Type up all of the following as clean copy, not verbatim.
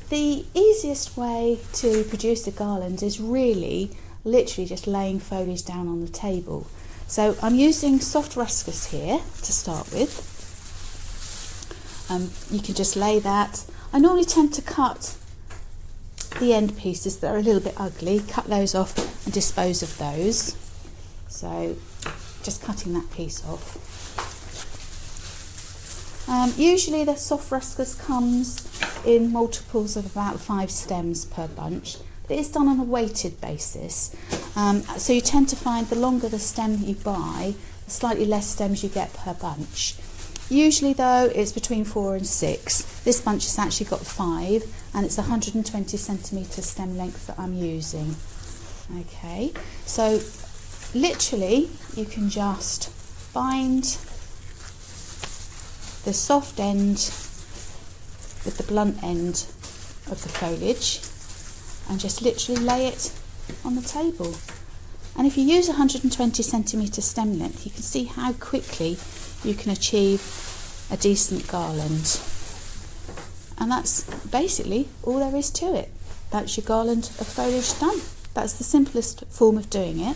the easiest way to produce a garland is really literally just laying foliage down on the table. So I'm using soft ruscus here to start with. You can just lay that. I normally tend to cut the end pieces that are a little bit ugly, cut those off and dispose of those. So just cutting that piece off. Usually the soft ruscus comes in multiples of about 5 stems per bunch. But it is done on a weighted basis. So you tend to find the longer the stem that you buy, the slightly less stems you get per bunch. Usually though, it's between 4 and 6. This bunch has actually got 5 and it's 120 centimetre stem length that I'm using. Okay, so literally you can just bind the soft end with the blunt end of the foliage and just literally lay it on the table. And if you use 120 centimetre stem length, you can see how quickly you can achieve a decent garland. And that's basically all there is to it. That's your garland of foliage done. That's the simplest form of doing it.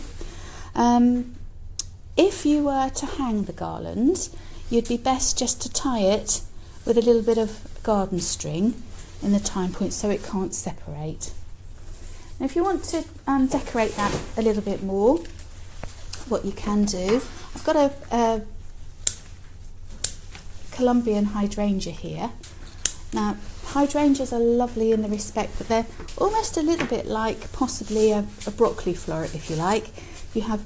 If you were to hang the garland, you'd be best just to tie it with a little bit of garden string in the time point so it can't separate. Now if you want to decorate that a little bit more, what you can do, I've got a Colombian hydrangea here. Now hydrangeas are lovely in the respect that they're almost a little bit like possibly a broccoli floret, if you like. You have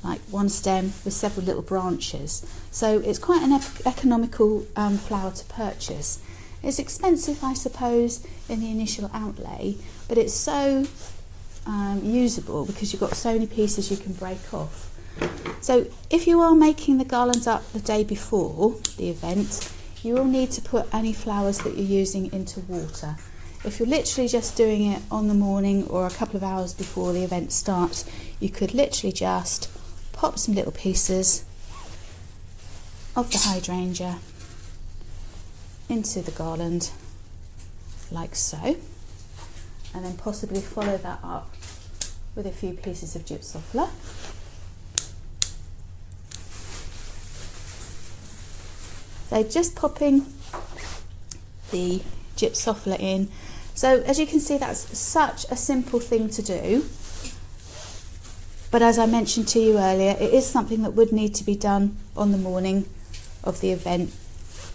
like one stem with several little branches, so it's quite an economical flower to purchase. It's expensive, I suppose, in the initial outlay, but it's so usable because you've got so many pieces you can break off. So if you are making the garlands up the day before the event, you will need to put any flowers that you're using into water. If you're literally just doing it on the morning or a couple of hours before the event starts, you could literally just pop some little pieces of the hydrangea into the garland like so, and then possibly follow that up with a few pieces of gypsophila. So just popping the gypsophila in. So as you can see, that's such a simple thing to do. But as I mentioned to you earlier, it is something that would need to be done on the morning of the event,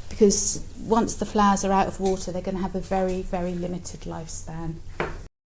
because once the flowers are out of water, they're going to have a very, very limited lifespan.